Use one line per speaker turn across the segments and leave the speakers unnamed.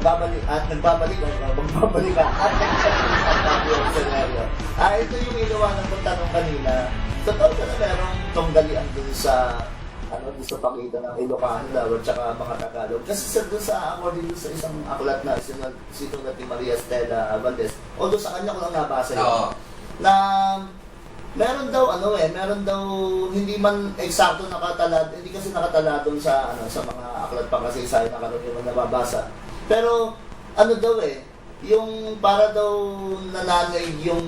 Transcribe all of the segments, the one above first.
magbabalik at nagbabalik at nagsasabi ang senaryo. Ito yung iniwanan kong tanong kanina. Totoo ka na merong tunggalian dun sa dun sa pakita ng Ilocano daw at saka mga Tagalog. Kasi doon sa according dun sa isang aklat na sinong na Maria Estela Valdez, o doon sa kanya ko lang nabasa yun, na meron daw meron daw hindi man eksakto nakatalad, hindi kasi nakatalad doon sa sa mga aklat pa kasi sa na karaniwan nababasa. Pero daw yung para daw nananay yung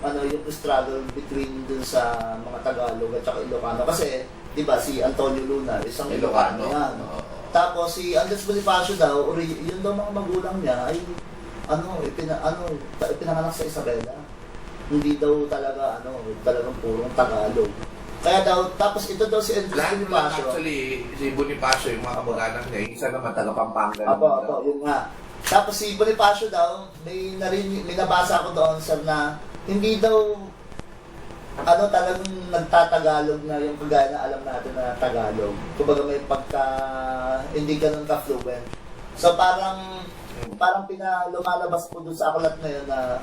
yung struggle between dun sa mga Tagalog at saka Ilocano kasi 'di ba si Antonio Luna isang Ilocano yan. Tapos si Andres Bonifacio daw yun daw mga magulang niya ay ipinanganak sa Isabela. Hindi daw talaga talagang purong Tagalog. Kaya daw tapos ito daw si Andres Bonifacio.
Actually si Bonifacio yung mga kamag-anak niya, isa naman taga Pampanga.
Apo, yun nga. Tapos si Bonifacio daw, may nabasa ko doon sir na hindi daw talagang nagtatagalog na yung kagaya na alam natin na Tagalog. Kumbaga may pagka hindi ganun ka-fluent. So parang lumalabas po doon sa aklat na yun na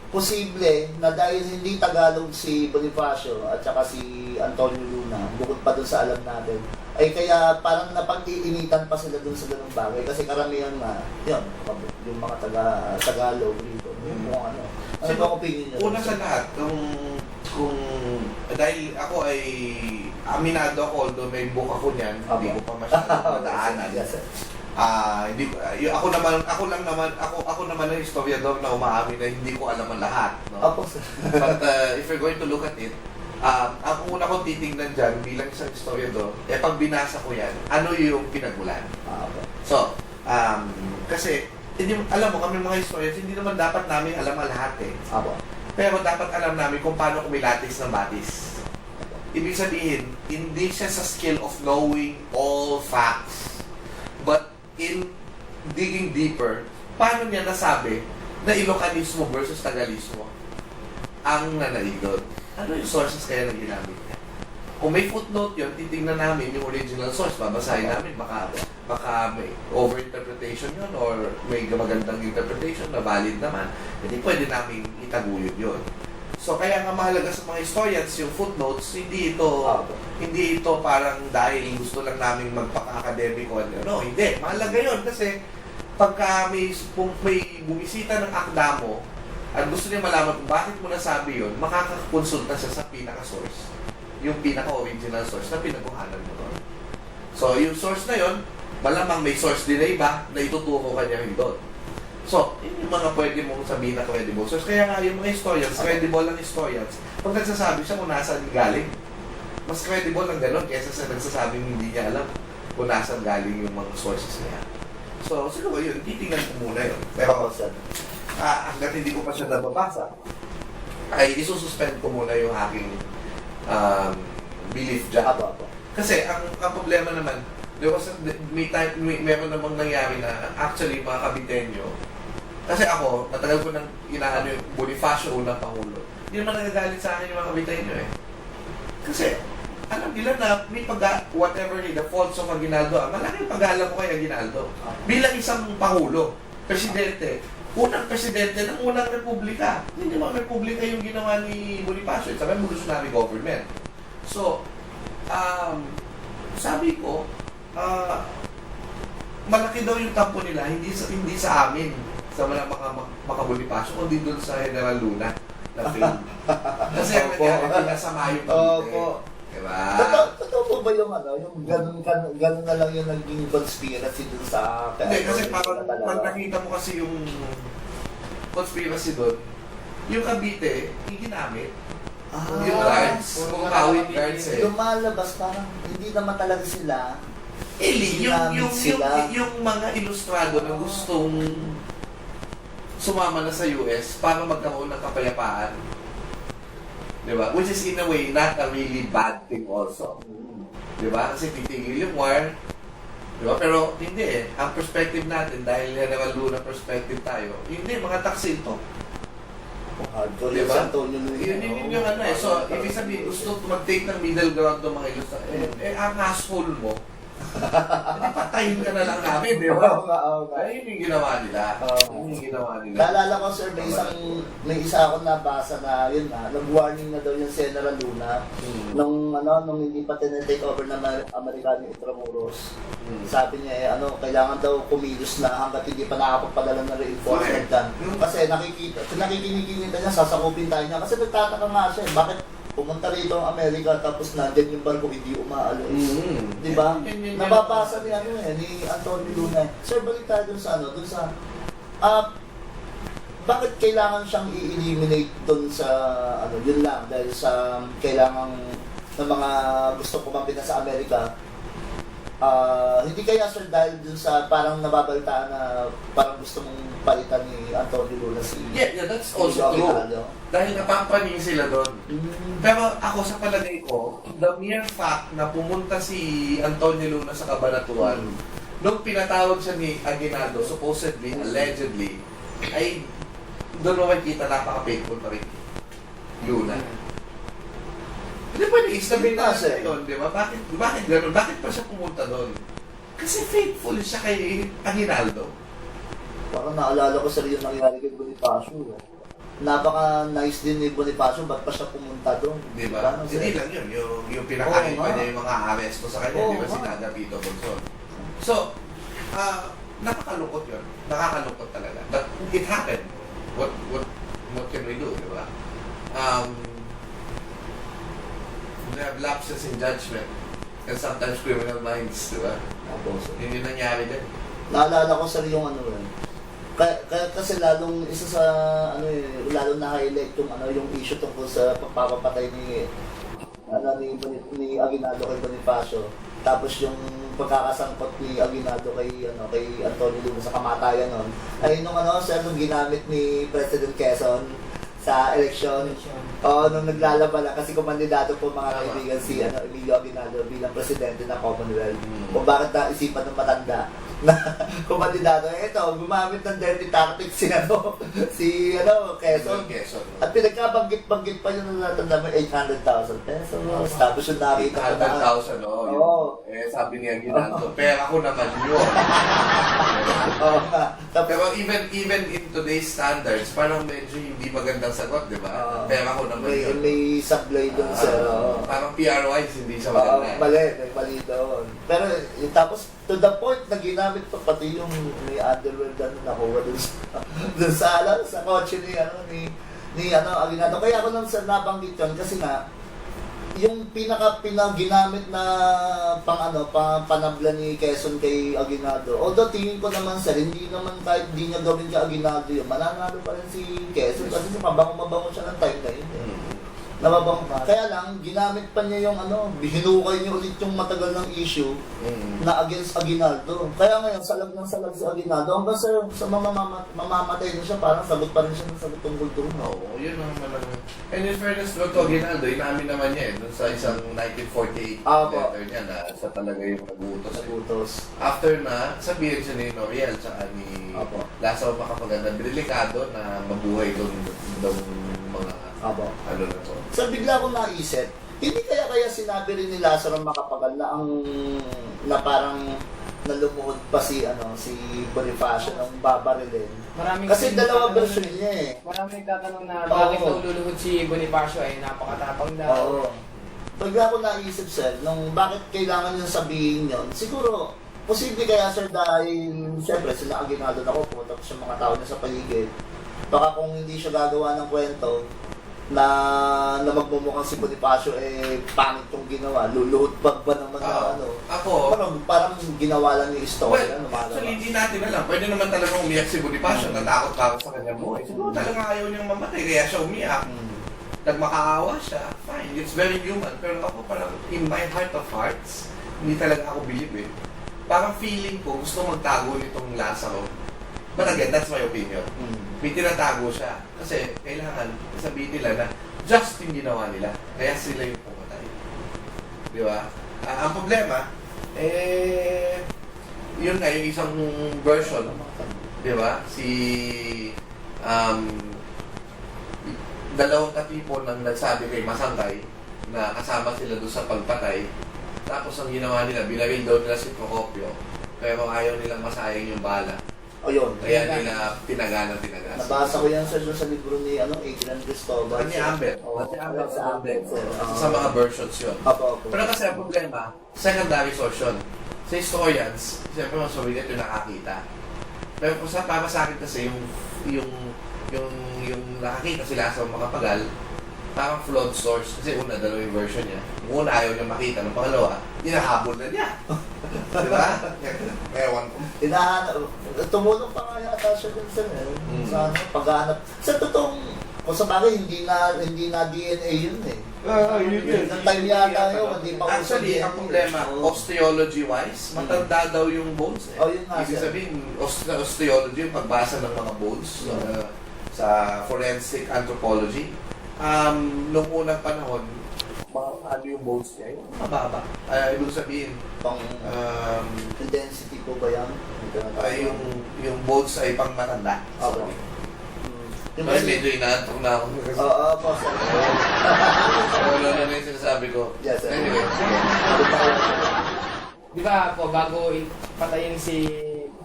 posible na dahil hindi Tagalog si Bonifacio at saka si Antonio Luna, bukod pa doon sa alam natin, ay kaya parang napag-iinitan pa sila doon sa ganung bagay kasi karamihan na yun, yung mga Tagalog dito, yung ano ba opinion niyo?
Una sa lahat, kung dahil ako ay aminado ako, although may book ako niyan, hindi ko pa masyadong madaanan. Ako naman ang historiador na umaamin na hindi ko alam ang lahat, no? But if you're going to look at it, ang una kong titingnan dyan bilang isang historiador, pag binasa ko yan, ano yung pinagmulan? So, kasi, alam mo, kami mga historians, hindi naman dapat namin alam ang lahat Pero dapat alam namin kung paano kumilatis ng batis. Ibig sabihin, hindi siya sa skill of knowing all facts, but in digging deeper, paano niya nasabi na Ilocanismo versus Tagalismo ang nanaig doon? Ano yung sources kaya na ginamit niya? Kung may footnote yun, titignan namin yung original source, babasahin namin, baka may overinterpretation yun or may magandang interpretation na valid naman, hindi pwede namin itaguyod yun. So kaya nga mahalaga sa mga historians yung footnotes, hindi ito parang dahil gusto lang namin magpaka-academic o ano, hindi. Mahalaga yun kasi pagka may bumisita ng akda mo at gusto niya malaman kung bakit mo nasabi yun, makakakonsulta siya sa pinaka-source, yung pinaka-original source na pinagkuhanan mo doon. So yung source na yun, malamang may source din na iba na ituturo ka niya rin doon. So, yun yung mga pwede mong sabihin na credible source. Kaya nga yung mga historians, credible ang historians, pag nagsasabi siya kung nasaan galing, mas credible ang gano'n kaysa sa nagsasabing hindi niya alam kung nasaan galing yung mga sources niya. So, siguro yun, titingnan ko muna yun. Pero, hanggat hindi ko pa siya nababasa, ay isususpend ko muna yung aking belief dyan. Kasi, ang problema naman, meron namang nangyari na actually mga Kabitenyo, kasi ako, matagal ko nang inaano yung Bonifacio unang Pangulo. Hindi naman nagagalit sa akin yung mga Kabitenyo Kasi, alam nila na may whatever the faults of Aguinaldo, malaki yung pag-alam ko kay Aguinaldo. Bilang isang Pangulo, Presidente, unang Presidente ng unang Republika. Hindi naman Republika yung ginawa ni Bonifacio. It's a revolutionary government. So, sabi ko, malaki daw yung tampo nila, hindi sa amin, sa mga Bonifacio, kundi doon sa General Luna na film. Kasi ang nangyari, pinasama yung Cavite. Diba?
Totoo po ba yung yung ganun na lang yung naging conspiracy dun sa...
Hindi, kasi pag nakita mo kasi yung conspiracy doon, yung Cavite, yung ginamit. Yung guards, kung kawin guards
lumalabas parang hindi naman talaga sila.
Yung mga ilustrado na gustong sumama na sa US para magkaroon ng kapayapaan. Diba? Which is in a way not a really bad thing also. Diba? Kasi titigil yung war. Diba? Pero hindi Ang perspective natin, dahil General Luna perspective tayo, hindi, mga taksil to. Diba? Yun yung ano So, ibig sabihin, gusto mag-take ng middle ground ng mga ilustrado. Ang asshole mo, hindi pa papatayin ka na lang namin, di ba?
Oo nga.
Ay, yun yung ginawa nila. Yun yung ginawa nila.
Naalala ko, sir, may isa akong nabasa na, yun na, nag-warning na daw yung General Luna nung hindi pa tinetake over ng Amerikano yung Intramuros. Sabi niya, kailangan daw kumilos na hanggat hindi pa nakapagpadala ng reinforcement dyan. Kasi nakikinig niya, sasakupin tayo niya. Kasi nagtataka nga siya, bakit pumunta rito ang Amerika tapos nandyan yung barko hindi umaalis. Di ba? Nababasa ni ni Antonio Luna. Sir, balik tayo dun sa bakit kailangan siyang i-eliminate dun sa yun lang dahil sa kailangan ng mga gusto kumapit na sa Amerika. Hindi kaya, sir, dahil dun sa parang nababalitaan na parang gusto mong palitan ni Antonio Luna si
Yeah, that's also true. Dahil napapaning sila doon. Pero ako sa palagay ko, the mere fact na pumunta si Antonio Luna sa Cabanatuan, nung pinatawag siya ni Aguinaldo, supposedly, allegedly, ay doon mo makikita napaka-faithful pa rin Luna. Hindi pwede isabihin na siya doon, di ba? Bakit gano'n? Bakit pa siya pumunta doon? Kasi faithful siya kay Aguinaldo.
Parang naalala ko sa yung nangyari kay Bonifacio. Napaka-nice din ni Bonifacio, ba't pa siya pumunta doon?
Di ba? Hindi lang yun. Yung pinakain pa niya yung mga aresto sa kanya, di ba? Si Nada Pito Bonson. So, nakakalungkot yun. Nakakalungkot talaga. But it happened. What can we do, di ba? They have lapses in judgment and sometimes criminal minds, di ba? Yun yung nangyari din.
Naalala ko sa yung kasi lalong isa sa lalong na-highlight yung issue tungkol sa pagpapatay ni Aguinaldo kay Bonifacio. Tapos yung pagkakasangkot ni Aguinaldo kay Antonio Luna sa kamatayan nun. Ay nung nung ginamit ni President Quezon sa eleksyon. Nung naglalaban lang kasi kumandidato po mga kaibigan si Emilio Aguinaldo bilang presidente ng Commonwealth. Kung bakit naisipan ng matanda na kumandidato. Gumamit ng dirty tactics si Quezon. At pinagkabanggit-banggit pa yun na natanda mo 800,000 pesos. Tapos yung nakita ko na
800,000, oo. Sabi niya Aguinaldo, pera ko naman yun. Pero even in today's standards, parang medyo hindi magandang sagot, di ba? Pera ko naman yun.
May sablay doon sa...
Parang PR-wise, hindi siya maganda.
Mali doon. Pero tapos, to the point na ginamit pa pati yung may underwear na nakuha doon sa kotse ni Aguinaldo. Kaya ako nang nabanggit yun kasi nga, yung pinaginamit na panabla ni Quezon kay Aguinaldo. Although tingin ko naman sir, hindi naman kahit di niya gawin kay Aguinaldo yun, mananalo pa rin si Quezon kasi mabango siya ng time na yun. Nababango pa. Kaya lang, ginamit pa niya yung hinukay niya ulit yung matagal ng issue na against Aguinaldo. Kaya ngayon, salag ng salag si Aguinaldo. Hanggang sa mamamatay na siya, parang sagot pa rin siya ng sagot tungkol doon.
Oo, yun ang malaga. And in fairness to Aguinaldo, inamin naman niya dun sa isang 1948 letter niya na siya talaga yung nag-uutos. After na, sabihin siya ni Noriel tsaka ni Lazaro Macapaganda, delikado na mabuhay doon mga ano na to.
So bigla akong naisip, hindi kaya sinabi rin ni Lazaro Macapagal na parang nalumuhod pa si Bonifacio ng babarilin. Kasi dalawa version niya eh.
Maraming nagtatanong na bakit naluluhod si Bonifacio ay napakatapang daw.
Oo. Bigla akong naisip sir, bakit kailangan niyang sabihin yun. Siguro, posible kaya sir dahil siyempre sila Aguinaldo na ko tapos yung mga tao niya sa paligid. Baka kung hindi siya gagawa ng kwento, na magmumukhang si Bonifacio pangit yung ginawa, luluhod ba naman na
ako
parang ginawa lang yung istorya.
Actually hindi natin alam, pwede naman talaga umiyak si Bonifacio, natakot sa kanyang buhay, siguro talaga ayaw niyang mamatay kaya siya umiyak. Nagmakaawa siya, fine, it's very human, pero ako parang in my heart of hearts hindi talaga ako believe parang feeling ko gusto magtago nitong Lazaro. But again, that's my opinion. May tinatago siya. Kasi kailangan sabihin nila na just yung ginawa nila. Kaya sila yung pumatay. Di ba? Ang problema, yun nga, yung isang version. Di ba? Dalawang katipon ang nagsabi kay Masangkay na kasama sila doon sa pagpatay. Tapos ang ginawa nila, binaril daw nila si Procopio. Pero ayaw nilang masayang yung bala.
O yun.
Kaya nila tinaga.
Nabasa ko yan sir doon sa libro ni Adrian Cristobal.
Ni Ambet.
Oo, sa Ambet.
Sa mga versions yun.
Opo.
Pero kasi ang problema, secondary source yun. Sa historians, siyempre mas mabigat yung nakakita. Pero para sa akin kasi yung nakakita sila sa mga pagal, parang flawed source. Kasi una, dalawang version niya. Yung una, ayaw niya makita. Ng pangalawa, hinahabol na niya. Diba? Ewan ko.
Tumulong pa nga yata siya dun sir. Sa paghanap. Sa totoong, kung sa bagay, hindi na DNA yun eh. Nang time yata yun, hindi pa
Actually, ang problema, osteology-wise, matanda daw yung bones.
Yun nga
Ibig
sir.
sabihin, osteology, yung pagbasa ng mga bones sa forensic anthropology. Nung unang panahon, ano yung bones niya? Yung mababa. Ibig sabihin,
Density po ba yan?
yung bones ay pang matanda.
Opo.
Mas medyo inaantok na ako.
Oo po sir.
Wala na yung sinasabi ko.
Yes sir.
Anyway,
Di ba po, bago patayin si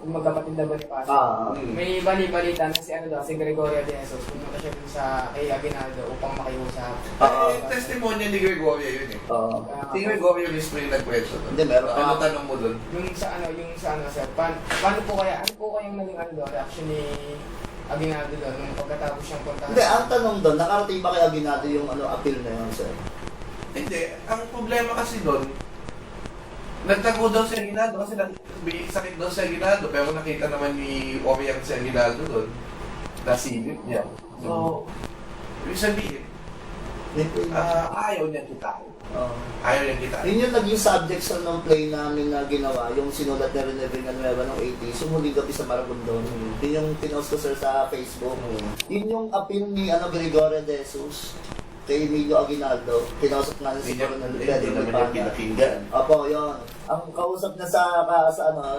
magkapatid na Bonifacio, may bali-balita na si Gregorio de Jesus, pumunta siya dun sa kay Aguinaldo upang makiusap.
testimonya ni Gregorio yun eh. Si Gregorio mismo yung nagkwento doon.
Hindi, meron.
Ano tanong mo doon?
Yung sa sir, paano po kayang naging reaction ni Aguinaldo doon nung pagkatapos siyang puntahan?
Hindi, ang tanong doon, nakarating ba kay Aguinaldo yung appeal na yun sir?
Hindi. Ang problema kasi doon, nagtago daw si Aguinaldo kasi may sakit daw si Aguinaldo pero nakita naman ni Oriang si Aguinaldo doon na silip niya. So, ibig sabihin, ayaw niya kitain. Ayaw niya kitain.
Yun yung naging subject sa nung play namin na ginawa, yung sinulat na rin na Villanueva ng 80s, yung huling gabi sa Maragondon. Yun yung pinost ko sir sa Facebook. Yun yung appeal ni Gregorio de Jesus kay Emilio Aguinaldo. Kinausap nga si Coronel Pedro
pinakinggan.
Opo, yun. Ang kausap na sa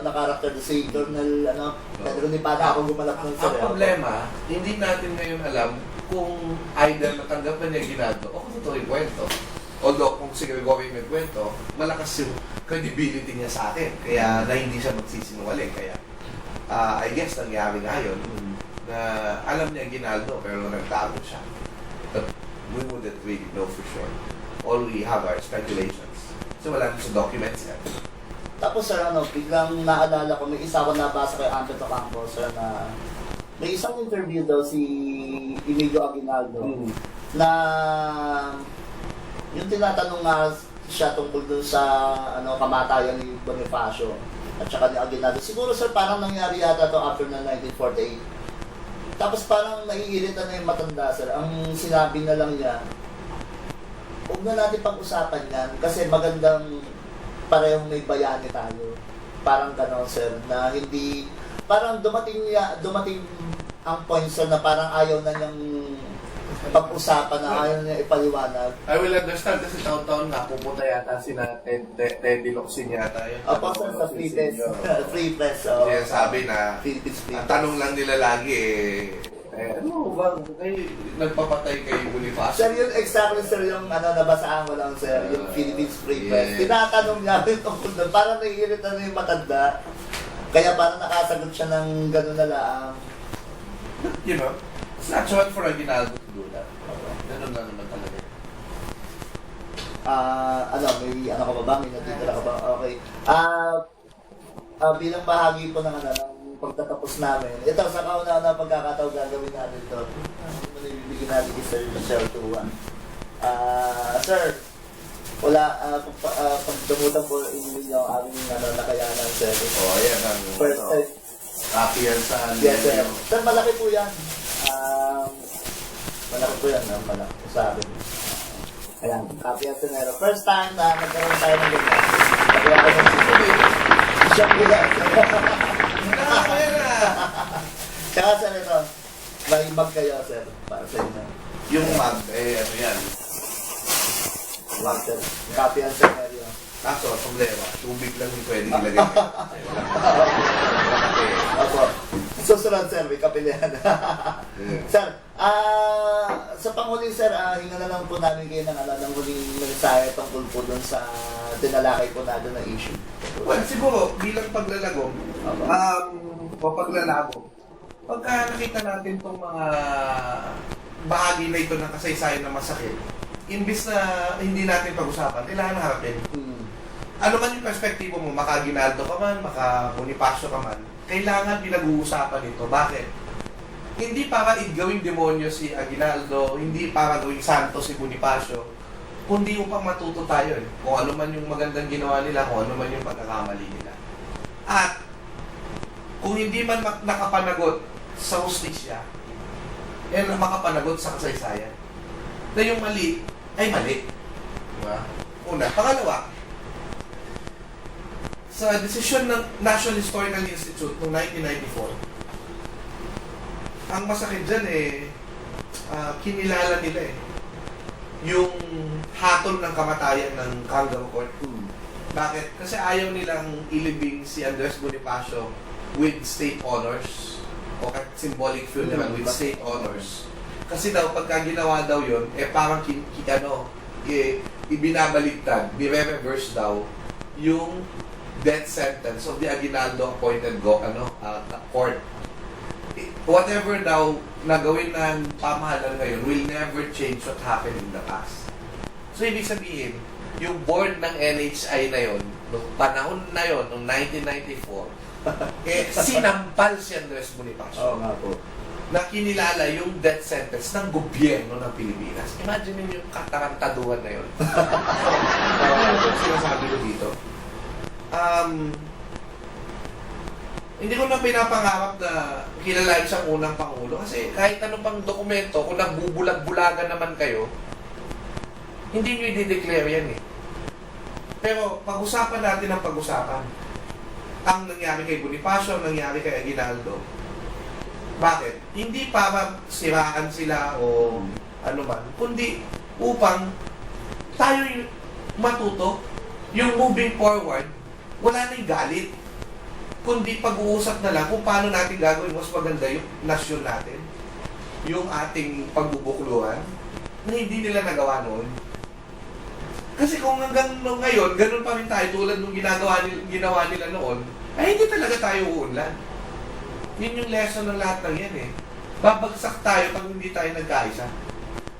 na-character si Colonel Pedro Nipana ako gumalap ng sir.
Ang problema, hindi natin ngayon alam kung either natanggap na niya Aguinaldo o kung ito yung kwento. Although kung si Gregorio may kwento, malakas yung credibility niya sa atin. Kaya na hindi siya magsisinungaling. Kaya I guess nangyari nga yun na alam niya Aguinaldo pero nagtago siya. But we wouldn't really know for sure. All we have are speculations. So wala sa documents yan.
Tapos sir, biglang naalala ko, may isa ko nabasa kay Ambet Ocampo, sir, na may isang interview daw si Emilio Aguinaldo na yung tinatanong nga siya tungkol dun sa kamatayan ni Bonifacio at saka ni Aguinaldo. Siguro sir, parang nangyari yata to after ng 1948. Tapos parang naiirita na yung matanda sir. Ang sinabi na lang niya, huwag na natin pag-usapan yan kasi magandang parehong may bayani tayo. Parang gano'n sir, na hindi, parang dumating ang point sir na parang ayaw na niyang pag-usapan, na ayaw niya ipaliwanag.
I will understand kasi taon-taon na pupunta yata sina Teddy Locsin yata yun.
Opo sir, sa free press.
Kaya sabi na,
Philippines free
ang
press.
tanong lang nila lagi ano ba, nagpapatay kay Bonifacio?
Sir, yun exactly sir yung nabasaan ko lang sir, yung Philippines free press. Tinatanong niya rin tungkol doon, parang naiirita na yung matanda. Kaya parang nakasagot siya ng gano'n na lang.
You know, it's natural for Aguinaldo to do that. Ganun na naman talaga.
May ka pa ba? May natitira ka ba? Okay. Bilang bahagi po ng ng pagtatapos namin. Ito, sa kauna-una pagkakataon gagawin natin ito. Manibibigyan natin kay Sir Michelle Tuan. Sir, wala, pagdamutan po inyo ang aming nakayanan, sir.
Ayan ang
First time.
copy yan sa
Yes, sir. Sir, malaki po yan. Malaki po yan, malaki po sa akin. Ayan, copy yan, sir. First time na nagkaroon tayo ng ganyan. Kaya ako ng siya po yan. Tsaka, sir, ito. May mag kayo, sir. Para sa inyo.
Yung mag, ano yan?
Mag, sir. Copy yan, sir.
Kaso, problema, tubig lang yung pwede ilagay.
Opo. So, Susunod, sir, may kapilihan. Sir, sa panghuli, sir, hinga na lang po namin kayo ng huling mensahe tungkol po dun sa tinalakay po natin na issue.
Well, siguro, bilang paglalagom, o paglalabo, pagka nakita natin itong mga bahagi na ito ng kasaysayan na masakit, imbis na hindi natin pag-usapan, kailangan harapin. Ano man yung perspektibo mo, maka-Aguinaldo ka man, maka-Bonifacio ka man, kailangan pinag-uusapan ito. Bakit? Hindi para gawing demonyo si Aguinaldo, hindi para gawing santo si Bonifacio, kundi upang matuto tayo kung ano man yung magandang ginawa nila, kung ano man yung pagkakamali nila. At kung hindi man nakapanagot sa hustisya, makapanagot sa kasaysayan, na yung mali ay mali. Diba? Una. Pangalawa, sa desisyon ng National Historical Institute noong 1994, ang masakit dyan kinilala nila yung hatol ng kamatayan ng Kangaroo Court. Bakit? Kasi ayaw nilang ilibing si Andres Bonifacio with state honors o symbolic funeral with state honors. Kasi daw, pagka ginawa daw yun, parang ibinabaligtad, nire-reverse daw yung death sentence of the Aguinaldo appointed court. Whatever daw nagawin ng pamahalaan ngayon will never change what happened in the past. So, ibig sabihin, yung board ng NHI na yon, noong panahon na yon, noong 1994, sinampal si Andres Bonifacio.
Oo nga po.
Na kinilala yung death sentence ng gobyerno ng Pilipinas. Imagine niyo yung katarantaduhan na yun. Ano yung sinasabi ko dito? Hindi ko na pinapangarap na kilalain siyang unang Pangulo kasi kahit ano pang dokumento, kung nagbubulag-bulagan naman kayo, hindi nyo i-declare yan Pero pag-usapan natin ang pag-usapan. Ang nangyari kay Bonifacio, ang nangyari kay Aguinaldo. Bakit? Hindi para siraan sila o ano man, kundi upang tayo matuto yung moving forward, wala na yung galit. Kundi pag-uusap na lang kung paano natin gagawin mas maganda yung nasyon natin, yung ating pagbubukluhan, na hindi nila nagawa noon. Kasi kung hanggang ngayon, ganun pa rin tayo tulad nung ginawa nila noon, ay hindi talaga tayo uunlad. Yun yung lesson ng lahat ng yan Babagsak tayo pag hindi tayo nagkaisa.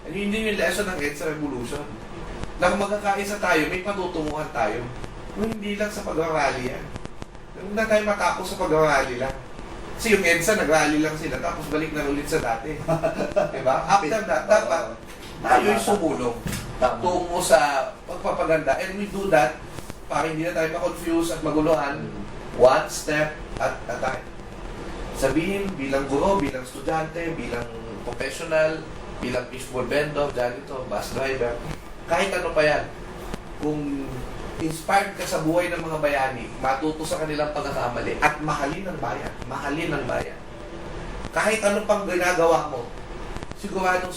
Yun din yung lesson ng EDSA Revolution. Na kung magkakaisa tayo, may patutunguhan tayo. Kung hindi lang sa pag-rally yan. Huwag na tayo matapos sa pag-rally lang. Kasi yung EDSA, nag-rally lang sila, tapos balik na ulit sa dati. Diba? After that, dapat tayo yung sumulong tungo sa pagpapaganda. And we do that para hindi na tayo ma-confuse at maguluhan one step at a time. Sabihin, bilang guro, bilang estudyante, bilang professional, bilang fishbowl vendor, janitor, bus driver, kahit ano pa yan, kung inspired ka sa buhay ng mga bayani, matuto sa kanilang pagkakamali at mahalin ng bayan. Mahalin ng bayan. Kahit ano pang ginagawa mo, sigurado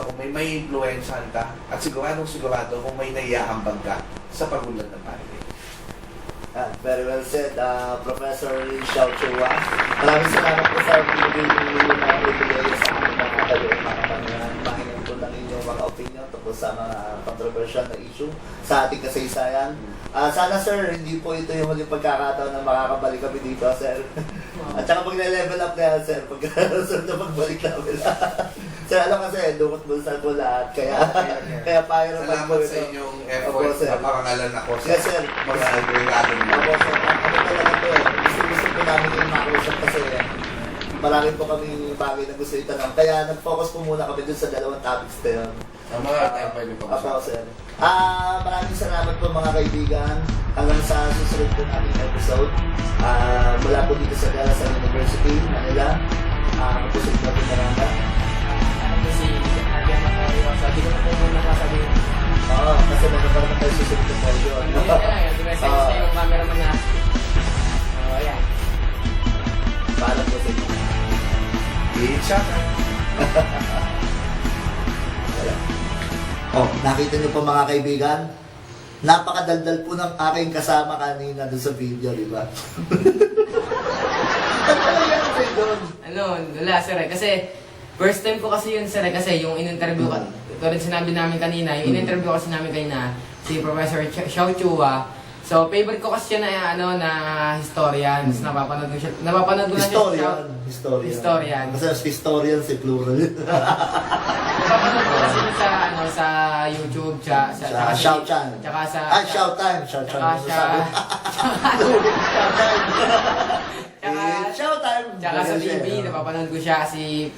kung may influensyahan ka at sigurado kung may naiaambag ka sa pagunlad ng bayan.
Very well said, Professor Xiao Chua. Maraming salamat po sa binigay sa amin mga kayo, mahingan po ng inyong mga opinion tungkol sa mga controversial na issue sa ating kasaysayan. Sana sir, hindi po ito yung huling pagkakataon na makakabalik kami dito, sir. At saka pag na-level up na yan, sir, pag na pagbalik namin. Sir, alam kasi, dumot bulsa po lahat, kaya payo naman po
ito. Salamat sa inyong effort na pakangalan ako sa mga agregado niyo.
Opo, sir. Ako talaga po gusto po namin yung makausap kasi marami po kami bagay na gusto itanong. Kaya nag-focus po muna kami dun sa dalawang topics na yun.
Tama, tayo pwede pag-usap.
Opo, sir. Maraming salamat po mga kaibigan. Hanggang sa susunod po namin episode. Mula po dito sa Dalasan University, Manila. Magpusunod na po maranda.
Si Adrian Makariwasa, di ko na po muna masabihin.
Oo, kasi magkakaroon na tayo susunod na po yun.
Di ba sa yung cameraman na? Ayan.
Paalam po sa inyo.
Isa ka.
Nakita niyo po mga kaibigan? Napakadaldal po ng aking kasama kanina doon sa video, di ba? sa'yo doon?
Ano, wala sir eh. Kasi first time ko kasi yun sir eh. Kasi yung in-interview ka, ito rin sinabi namin kanina, yung in-interview kasi namin kanina, si Professor Xiao Chua. So, favorite ko kasi siya na, ano, na historian. So, napapanood ko na siya. Historian.
Kasi historian si plural.
Napapanood ko kasi yun sa, ano, sa YouTube,
Sa Xiaochan.
Tsaka sa...
Xiaotime. Xiaochan.
Tsaka siya...
Xiaotime.
Tsaka sa TV, napapanood ko siya si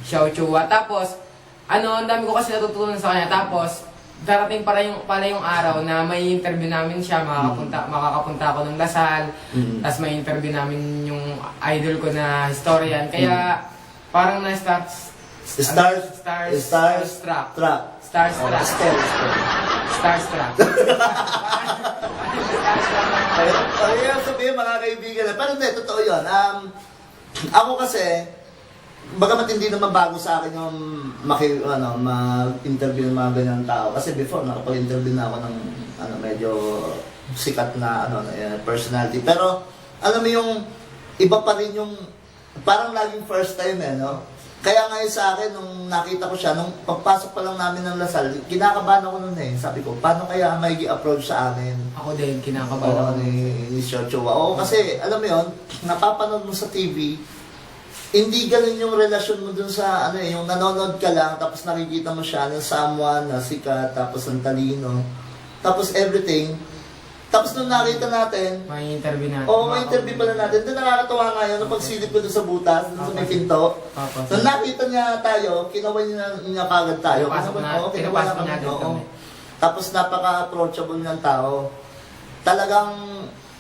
Xiao Chua. Tapos, ano, ang dami ko kasi natutunan sa kanya. Tapos, darating pala yung araw na may interview namin siya, makakapunta ako ng Lasal, tapos may interview namin yung idol ko na historian. Kaya, parang
Starstruck. Ayun, sabihin mga kaibigan. Pero hindi, totoo yun. Ako kasi, bagamat hindi naman bago sa akin yung mag-interview ng mga ganyan tao. Kasi before, nakapag-interview na ako ng medyo sikat na personality. Pero, alam mo yung iba pa rin yung parang laging first time no? Kaya ngayon sa akin, nung nakita ko siya, nung pagpasok pa lang namin ng Lasal, kinakabahan ako nun Sabi ko, paano kaya may approach sa amin?
Ako din, kinakabahan ako.
Ni Xiao Chua. Oo, kasi alam mo yun, napapanood mo sa TV, hindi ganun yung relasyon mo dun sa, yung nanonood ka lang, tapos nakikita mo siya ng someone na sikat, tapos ang talino, tapos everything. Tapos nung nakita natin,
may interview natin.
Oo, may interview pala natin. Doon nakakatawa nga yun, nung pagsilip ko doon sa butas, doon sa may pinto. Nung nakita niya tayo, kinaway niya kagad tayo.
Pinapasok na agad kami.
Tapos napaka-approachable ng tao. Talagang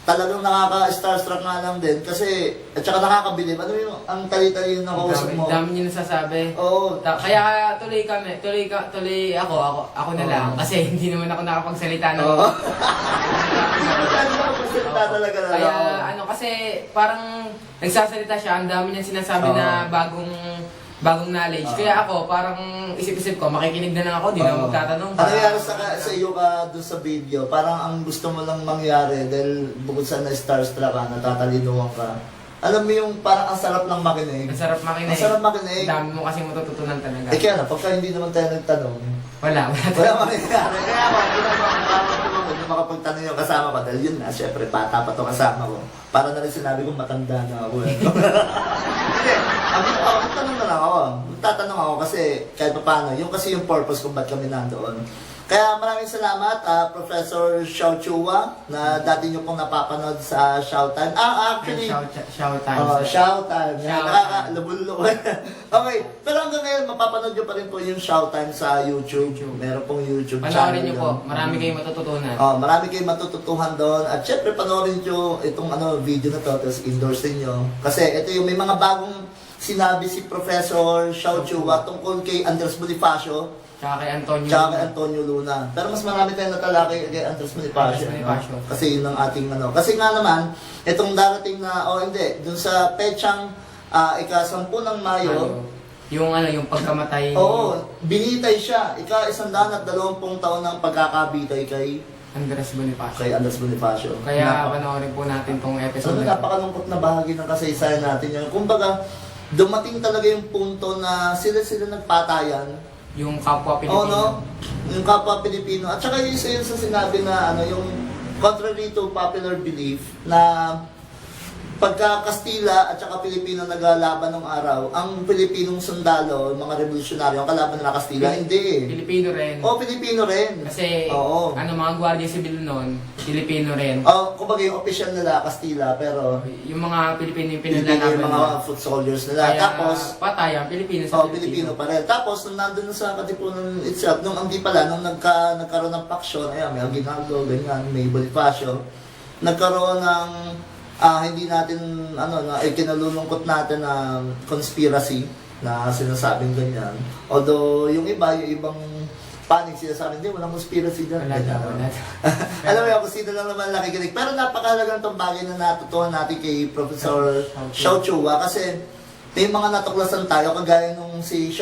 nakaka-starstruck nga lang din kasi at saka nakakabilib. Ano yung ang tali-tali yung nakausap mo?
Dami niyo nasasabi.
Oo.
Kaya tuloy ako na lang kasi hindi naman ako nakapagsalita ng...
Oo. Hindi naman nakapagsalita talaga na.
Kaya kasi parang nagsasalita siya, ang dami niya sinasabi na bagong knowledge. Kaya ako, parang isip-isip ko, makikinig na lang ako, di na magtatanong.
Ano nangyari sa iyo ka doon sa video? Parang ang gusto mo lang mangyari dahil bukod sa na-starstruck ka, natatalinuhan ka. Alam mo yung parang ang sarap ng makinig.
Ang sarap makinig.
Ang sarap makinig.
Ang dami mo kasi matututunan talaga.
Kaya na, pagka hindi naman tayo nagtanong,
wala
mangyayari. Kaya ako, hindi makapagtanong yung kasama ko. Dahil yun na, syempre, bata pa to kasama ko. Para na rin sinabi ko, matanda na ako. Hindi, magtanong na lang ako. Magtatanong ako kasi kahit pa paano, yung kasi yung purpose kung ba't kami nandoon. Kaya maraming salamat, Professor Xiao Chua, na dati nyo pong napapanood sa Xiaotime. Actually,
Xiaotime.
Xiaotime. Nakaka-labullo. Okay, pero hanggang ngayon, mapapanood nyo pa rin po yung Xiaotime sa YouTube. Meron pong YouTube channel.
Panoorin nyo po, marami kayong matututunan.
Marami kayong matututuhan doon. At syempre, panoorin nyo itong video na to, tapos endorse nyo. Kasi ito yung may mga bagong sinabi si Professor Xiao Chua tungkol kay Andres Bonifacio.
Tsaka kay
Antonio Luna. Pero mas marami tayong natalakay kay Andres Bonifacio. Kasi yun ang ating Kasi nga naman, itong darating na, dun sa petsang ika-10 ng Mayo,
yung pagkamatay.
Oo, binitay siya. Ika-120 taon ng pagkakabitay kay
Andres
Bonifacio.
Kaya panoorin po natin tong episode.
Napakalungkot na bahagi ng kasaysayan natin yun. Kumbaga, dumating talaga yung punto na sila nagpatayan.
Yung kapwa Pilipino.
Yung kapwa Pilipino. At saka yung isa yun sa sinabi na yung contrary to popular belief na pagka Kastila at saka Pilipino naglalaban ng araw, ang Pilipinong sundalo, mga revolusyonaryo, ang kalaban nila Kastila, hindi.
Pilipino rin.
Pilipino rin.
Kasi, mga gwardiya sibil noon, Pilipino rin.
Kumbaga yung official nila, Kastila, pero...
Yung mga Pilipino yung pinaglaban.
Yung mga foot soldiers nila.
Kaya,
tapos...
patayan, Pilipino sa
Pilipino pa rin. Tapos, nung nandun sa Katipunan itself, nung nagkaroon ng faction, may Aguinaldo, ganyan, may Bonifacio, nagkaroon ng... hindi natin, kinalulungkot natin na conspiracy na sinasabing ganyan. Although, yung ibang panig sinasabi, hindi, walang conspiracy dyan.
Wala.
Alam mo kung sino lang naman nakikinig. Pero napakalagang itong bagay na natutuhan natin kay Professor Xiao Chua kasi may mga natuklasan tayo kagaya nung si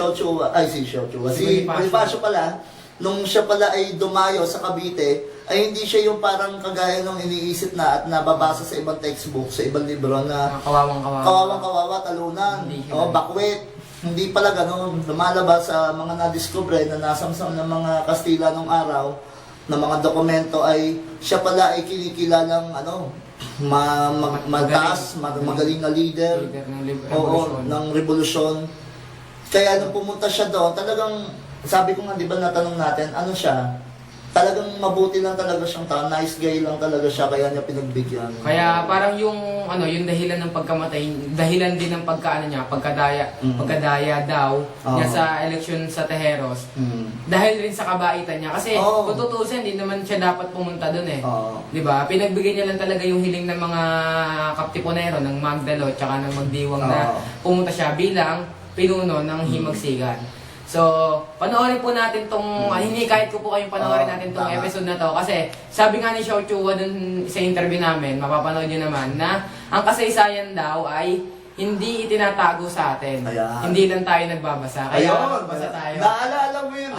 Bonifacio pala, nung siya pala ay dumayo sa Cavite, ay hindi siya yung parang kagaya ng iniisip na at nababasa sa ibang textbook, sa ibang libro na kawawang-kawawa, talunan,
Hindi siya
o bakwet. Hindi pala ganun. Lumalabas sa mga nadiscover na nasamsam ng mga Kastila nung araw na mga dokumento ay siya pala ay kinikilalang mataas, magaling na leader. Oo, ng revolusyon. Kaya nung pumunta siya doon, talagang, sabi ko nga, di ba natanong natin, ano siya? Talagang mabuti lang talaga siyang tao, nice guy lang talaga siya, kaya niya pinagbigyan.
Kaya parang yung dahilan ng pagkamatay, dahilan din ng pagkadaya daw niya sa eleksyon sa Tejeros. Dahil rin sa kabaitan niya kasi kung tutusin, hindi naman siya dapat pumunta doon eh. 'Di ba? Pinagbigyan niya lang talaga yung hiling ng mga kaptiponero ng Magdalo at ng Magdiwang na pumunta siya bilang pinuno ng Himagsikan. So, panoorin po natin tong, kahit ko po kayong panoorin natin tong episode na to kasi sabi nga ni Xiao Chua dun sa interview namin, mapapanood nyo naman na ang kasaysayan daw ay hindi itinatago sa atin.
Ayan.
Hindi lang tayo nagbabasa. Kaya magbasa tayo.
Naalala mo yun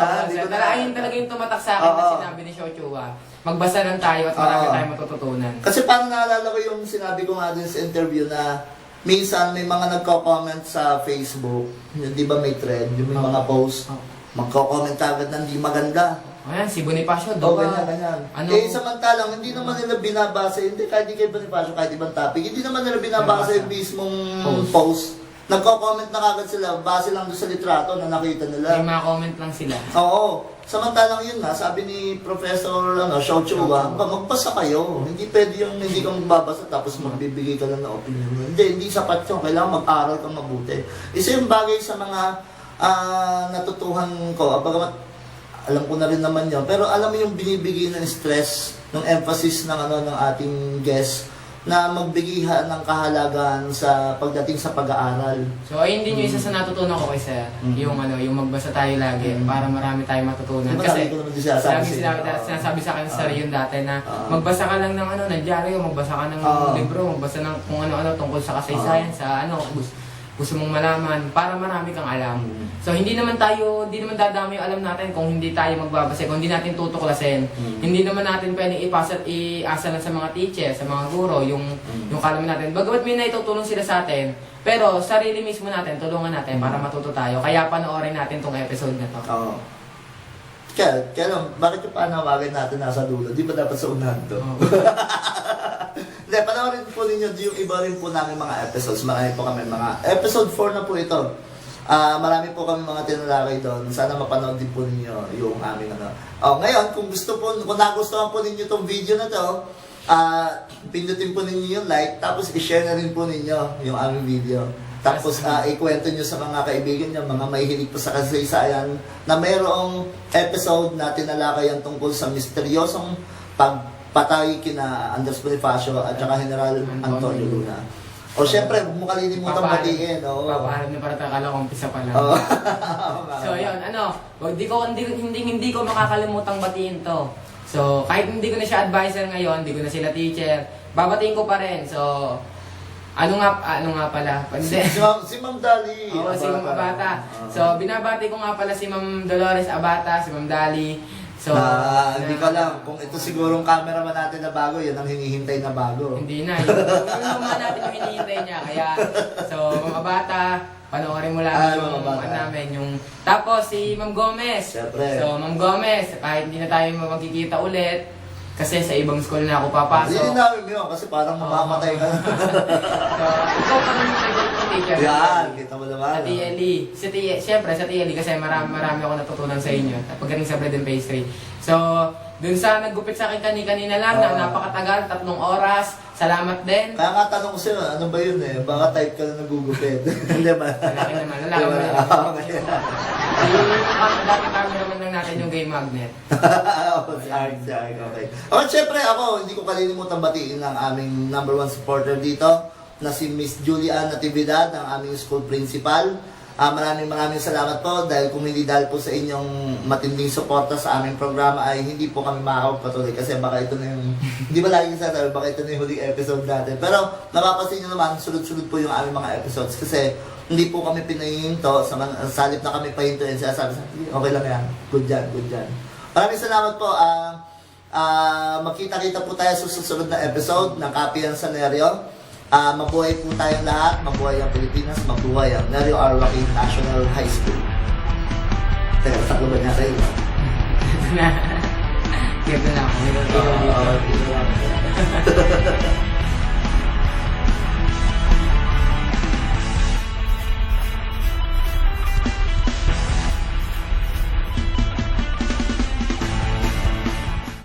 Ayun talaga yung tumatak sa akin na sinabi ni Xiao Chua. Magbasa lang tayo at marami tayong matututunan.
Kasi parang naalala ko yung sinabi ko nga din sa interview na minsan may mga nagko-comment sa Facebook, yung di ba may thread, yung may mga post, magko-comment agad na hindi maganda.
Ayan, si Bonifacio,
ganyan. Samantalang, hindi naman nila binabasa, hindi kahit di kay Bonifacio, kahit ibang topic, hindi naman nila binabasa yung mismong post. Nagko-comment na kagad sila, base lang doon sa litrato na nakita nila.
May mga comment lang sila.
Oo. Samantalang yun nga, sabi ni Professor Xiao Chua, magbasa kayo. Hindi pwede yung hindi ka magbabasa tapos magbibigay ka lang ng opinion mo. Hindi sapat yun. Kailangan mag-aral kang mabuti. Isa yung bagay sa mga natutuhan ko. Bagamat alam ko na rin naman yun. Pero alam mo yung binibigay ng stress, ng emphasis ng ating guest, na magbigay ng kahalagan sa pagdating sa pag-aaral.
So ayun din yung isa sa natutunan ko kay Sir, yung magbasa tayo lagi para marami tayong matutunan. Kasi sinasabi sa akin Sir yun dati na magbasa ka lang ng ng diaryo, magbasa ka ng libro, magbasa ng kung ano-ano tungkol sa kasaysayan, sa gusto mong malaman para marami kang alam. So hindi naman dadami yung alam natin kung hindi tayo magbabasa, kung hindi natin tutuklasin. Hindi naman natin pwedeng iasa lang sa mga teacher, sa mga guro, yung kalaman natin. Bagamat may naitutulong sila sa atin, pero sarili mismo natin, tulungan natin para matuto tayo. Kaya panoorin natin tong episode na to.
Kaya bakit yung panawagan natin nasa dulo? Di ba dapat sa unahan to? Hindi, panoorin po ninyo yung iba rin po namin mga episodes. Marami po kami mga episode 4 na po ito. Marami po kami mga tinalakay doon. Sana mapanood din po ninyo yung aming ngayon, kung nagustuhan po ninyo itong video na to, pindutin po ninyo yung like, tapos i-share na rin po ninyo yung aming video. Tapos ikwento nyo sa mga kaibigan nyo, mga mahihilig po sa kasaysayan, na mayroong episode na tinalakayan tungkol sa misteryosong pagpatay kina Andres Bonifacio at saka General Antonio Luna. O syempre, huwag mo kalilimutan batiin.
Papaalam na para takala ko umpisa pa lang. So yun, hindi ko makakalimutang batiin to. So kahit hindi ko na siya advisor ngayon, hindi ko na sila teacher, babatiin ko pa rin. So ano nga pala?
Si Ma'am Dali.
Oo, si Ma'am Abata. So, binabati ko nga pala si Ma'am Dolores Abata, si Ma'am Dali. So,
hindi ko alam kung ito sigurong cameraman natin na bago, yan ang hinihintay na bago.
Hindi na. Yung naman natin yung hinihintay niya. Kaya, so, Ma'am Abata, panoorin mo lang yung Tapos, si Ma'am Gomez.
Siyempre.
So, Ma'am Gomez, kahit hindi na tayo magkikita ulit, kasi sa ibang school na ako papasok.
Hindi namin yun, kasi parang mamamatay ka na.
So, ikaw pa rin yung favorite kong teacher.
Yan, kita mo naman.
Sa TLE. Siyempre, sa TLE kasi marami ako natutunan sa inyo. Pagdating sa bread and pastry. So, dun sa naggupit sa akin kanina lang, na napakatagal, 3 oras. Salamat din.
Kaya nga tanong ko sa'yo, ano ba yun eh? Baka type ka na nagugupit. Hindi ba?
Lalaki naman. Dati cameraman lang natin yung game magnet.
Okay. Siyempre ako, hindi ko kalilimutan batiin ang aming #1 supporter dito na si Miss Julian Natividad, ang aming school principal. Maraming salamat po dahil kung hindi dahil po sa inyong matinding suporta sa aming programa ay hindi po kami makakapatuloy kasi baka ito na yung, hindi ba lagi sasabi, baka ito na yung huling episode natin. Pero napapansin nyo naman, sunod-sunod po yung aming mga episodes kasi hindi po kami pinahinto, sa halip na kami pahintuin, sabi okay lang yan, good dyan. Maraming salamat po. Magkita-kita po tayo sa susunod na episode ng Copy ng Sanerio. Mabuhay po tayong lahat, mabuhay ang Pilipinas, mabuhay ang Nerio R. Joaquin National High School. Teka, saklo ba niya kayo?
Ito na. Ito na ako.
Oo,